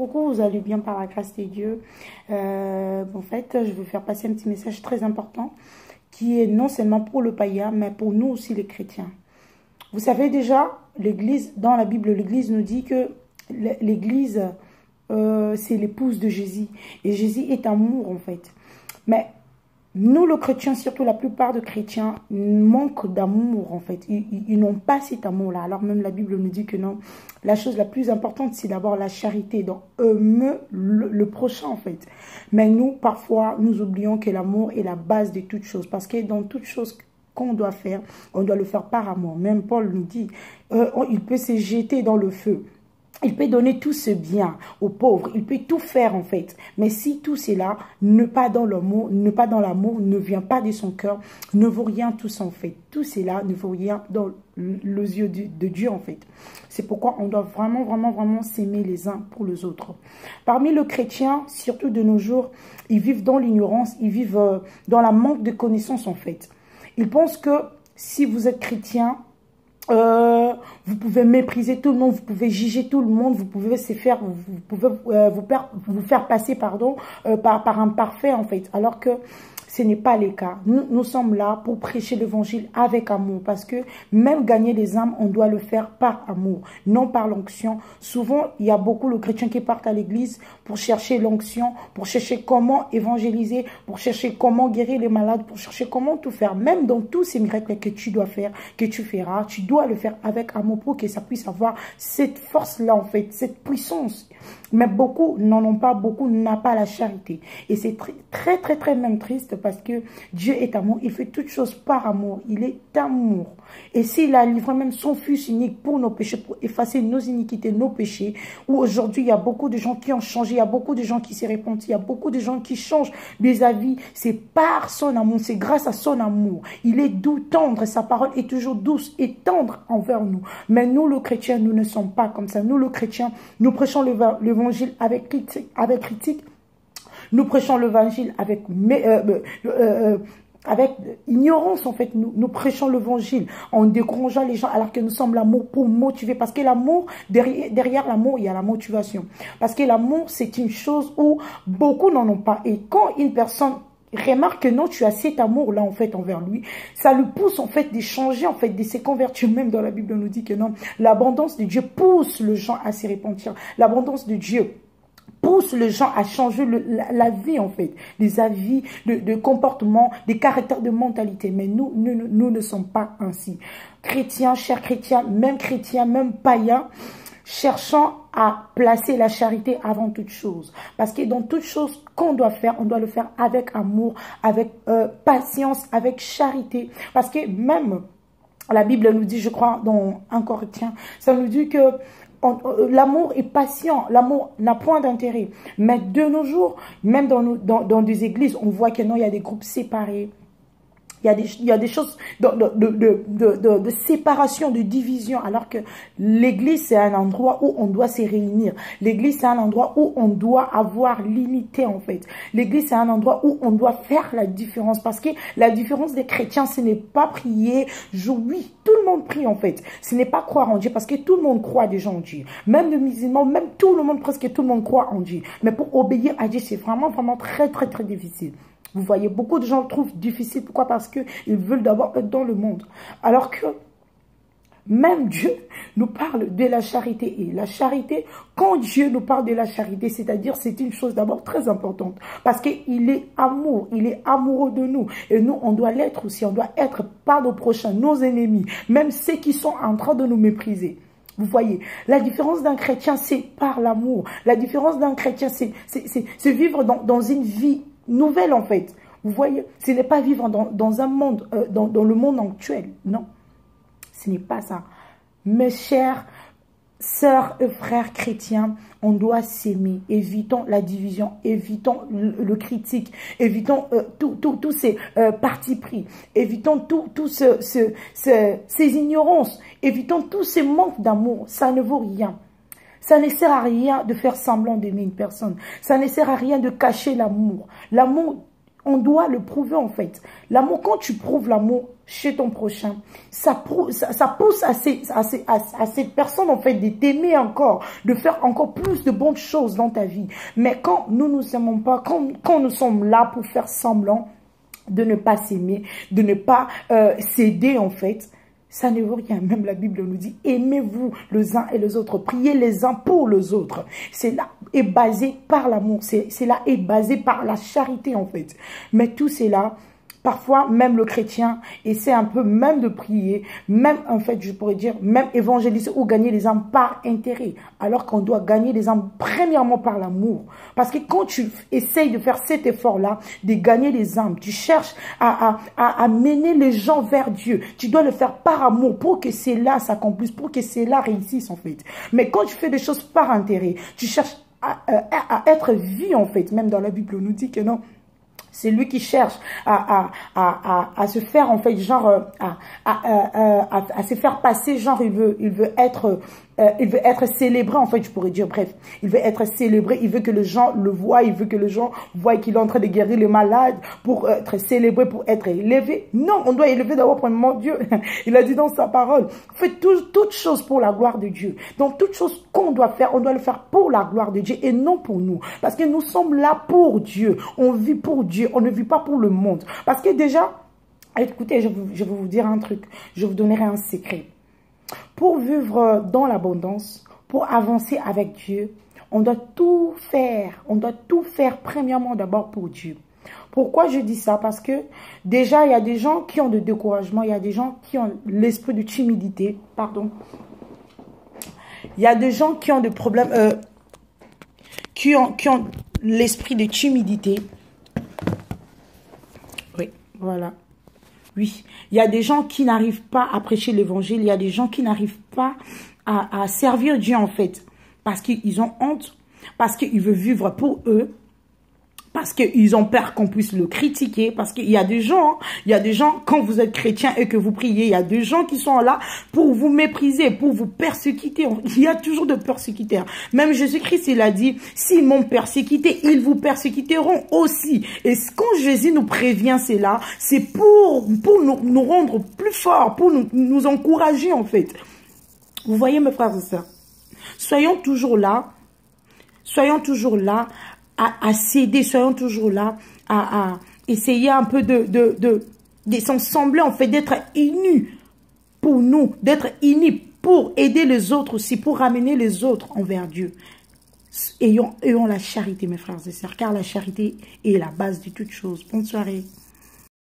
Coucou, vous allez bien par la grâce de Dieu. En fait, je vais faire passer un petit message très important qui est non seulement pour le païen, mais pour nous aussi les chrétiens. Vous savez déjà, l'Église, dans la Bible, l'Église nous dit que l'Église, c'est l'épouse de Jésus. Et Jésus est amour en fait. Mais nous, les chrétiens, surtout la plupart des chrétiens, manquent d'amour en fait. Ils n'ont pas cet amour-là. Alors même la Bible nous dit que non. La chose la plus importante, c'est d'abord la charité. Donc, aimer le prochain en fait. Mais nous, parfois, nous oublions que l'amour est la base de toute chose. Parce que dans toute chose qu'on doit faire, on doit le faire par amour. Même Paul nous dit, il peut se jeter dans le feu. Il peut donner tout ce bien aux pauvres. Il peut tout faire en fait. Mais si tout cela, ne pas dans l'amour, ne vient pas de son cœur, ne vaut rien tout ça en fait. Tout cela ne vaut rien dans les yeux de Dieu en fait. C'est pourquoi on doit vraiment s'aimer les uns pour les autres. Parmi les chrétiens, surtout de nos jours, ils vivent dans l'ignorance, ils vivent dans la manque de connaissances en fait. Ils pensent que si vous êtes chrétien, vous pouvez mépriser tout le monde, vous pouvez juger tout le monde, vous pouvez vous faire passer par un parfait en fait, alors que ce n'est pas le cas. Nous sommes là pour prêcher l'évangile avec amour, parce que même gagner les âmes, on doit le faire par amour, non par l'onction. Souvent, il y a beaucoup de chrétiens qui partent à l'église pour chercher l'onction, pour chercher comment évangéliser, pour chercher comment guérir les malades, pour chercher comment tout faire. Même dans tous ces miracles que tu dois faire, que tu feras, tu dois le faire avec amour pour que ça puisse avoir cette force-là en fait, cette puissance. Mais beaucoup n'en ont pas, beaucoup n'ont pas la charité. Et c'est très même triste parce que Dieu est amour. Il fait toutes choses par amour. Il est amour. Et s'il a livré même son fils unique pour nos péchés, pour effacer nos iniquités, nos péchés, où aujourd'hui il y a beaucoup de gens qui ont changé, il y a beaucoup de gens qui s'est répandus, il y a beaucoup de gens qui changent des avis. C'est par son amour, c'est grâce à son amour. Il est doux, tendre, sa parole est toujours douce et tendre envers nous. Mais nous, les chrétiens, nous ne sommes pas comme ça. Nous, les chrétiens, nous prêchons l'évangile avec critique. Nous prêchons l'évangile avec ignorance en fait. Nous prêchons l'évangile en décourageant les gens alors que nous sommes l'amour pour motiver. Parce que l'amour, derrière l'amour, il y a la motivation. Parce que l'amour, c'est une chose où beaucoup n'en ont pas. Et quand une personne remarque que non, tu as cet amour-là, en fait, envers lui, ça lui pousse, en fait, d'échanger, en fait, de se convertir. Même dans la Bible, on nous dit que non, l'abondance de Dieu pousse les gens à se repentir. L'abondance de Dieu pousse les gens à changer la vie, en fait, des avis, de comportements, des caractères, de mentalité. Mais nous ne sommes pas ainsi. Chrétiens, chers chrétiens, même païens, cherchant à placer la charité avant toute chose. Parce que dans toute chose qu'on doit faire, on doit le faire avec amour, avec patience, avec charité. Parce que même la Bible nous dit, je crois, dans 1 Corinthiens, ça nous dit que l'amour est patient, l'amour n'a point d'intérêt. Mais de nos jours, même dans des églises, on voit que non, il y a des groupes séparés. Il y a des choses de séparation, de division, alors que l'église, c'est un endroit où on doit se réunir. L'église, c'est un endroit où on doit avoir l'unité, en fait. L'église, c'est un endroit où on doit faire la différence. Parce que la différence des chrétiens, ce n'est pas prier, oui, tout le monde prie, en fait. Ce n'est pas croire en Dieu, parce que tout le monde croit déjà en Dieu. Même les musulmans, même tout le monde, presque tout le monde croit en Dieu. Mais pour obéir à Dieu, c'est vraiment très difficile. Vous voyez, beaucoup de gens le trouvent difficile. Pourquoi? Parce qu'ils veulent d'abord être dans le monde. Alors que même Dieu nous parle de la charité. Et la charité, quand Dieu nous parle de la charité, c'est-à-dire c'est une chose d'abord très importante. Parce qu'il est amour, il est amoureux de nous. Et nous, on doit l'être aussi. On doit être par nos prochains, nos ennemis, même ceux qui sont en train de nous mépriser. Vous voyez, la différence d'un chrétien, c'est par l'amour. La différence d'un chrétien, c'est vivre dans une vie nouvelle en fait. Vous voyez, ce n'est pas vivre dans un monde, dans le monde actuel. Non, ce n'est pas ça. Mes chers sœurs et frères chrétiens, on doit s'aimer. Évitons la division, évitons le critique, évitons tous ces partis pris, évitons ces ignorances, évitons tous ces manques d'amour. Ça ne vaut rien. Ça ne sert à rien de faire semblant d'aimer une personne. Ça ne sert à rien de cacher l'amour. L'amour, On doit le prouver en fait. L'amour, quand tu prouves l'amour chez ton prochain, ça pousse à cette personne en fait de t'aimer encore, de faire encore plus de bonnes choses dans ta vie. Mais quand nous ne nous aimons pas, quand nous sommes là pour faire semblant de ne pas s'aimer, de ne pas s'aider en fait, ça ne vaut rien. Même la Bible nous dit, aimez-vous les uns et les autres, priez les uns pour les autres. Cela est basé par l'amour, cela est basé par la charité en fait. Mais tout cela, parfois même le chrétien essaie un peu même de prier, même en fait je pourrais dire, même évangéliser ou gagner les âmes par intérêt. Alors qu'on doit gagner les âmes premièrement par l'amour. Parce que quand tu essayes de faire cet effort-là, de gagner les âmes, tu cherches à mener les gens vers Dieu. Tu dois le faire par amour pour que cela s'accomplisse, pour que cela réussisse en fait. Mais quand tu fais des choses par intérêt, tu cherches à être vu en fait. Même dans la Bible, on nous dit que non. C'est lui qui cherche à se faire en fait genre à se faire passer genre il veut être célébré en fait, je pourrais dire, bref, il veut être célébré, il veut que les gens le voient, il veut que les gens voient qu'il est en train de guérir les malades pour être célébré, pour être élevé. Non, on doit élever d'abord premièrement Dieu. Il a dit dans sa parole, faites toutes choses pour la gloire de Dieu. Donc toutes choses qu'on doit faire, on doit le faire pour la gloire de Dieu et non pour nous. Parce que nous sommes là pour Dieu, on vit pour Dieu, on ne vit pas pour le monde. Parce que déjà, écoutez, je vais vous dire un truc, je vous donnerai un secret. Pour vivre dans l'abondance, pour avancer avec Dieu, on doit tout faire premièrement d'abord pour Dieu. Pourquoi je dis ça? Parce que déjà, il y a des gens qui ont de découragement, il y a des gens qui ont l'esprit de timidité, pardon. Il y a des gens qui ont des problèmes, qui ont l'esprit de timidité. Oui, voilà. Oui, il y a des gens qui n'arrivent pas à prêcher l'évangile, il y a des gens qui n'arrivent pas à servir Dieu en fait, parce qu'ils ont honte, parce qu'ils veulent vivre pour eux, parce qu'ils ont peur qu'on puisse le critiquer, parce qu'il y a des gens, quand vous êtes chrétien et que vous priez, il y a des gens qui sont là pour vous mépriser, pour vous persécuter. Il y a toujours de persécuteurs. Même Jésus-Christ, il a dit, s'ils m'ont persécuté, ils vous persécuteront aussi. Et quand Jésus nous prévient cela, c'est pour nous rendre plus forts, pour nous encourager en fait. Vous voyez mes frères et sœurs, soyons toujours là à s'aider, soyons toujours là à essayer un peu de s'assembler en fait, d'être unis pour nous, d'être unis pour aider les autres aussi, pour ramener les autres envers Dieu. Ayons la charité mes frères et sœurs, car la charité est la base de toute chose. Bonne soirée.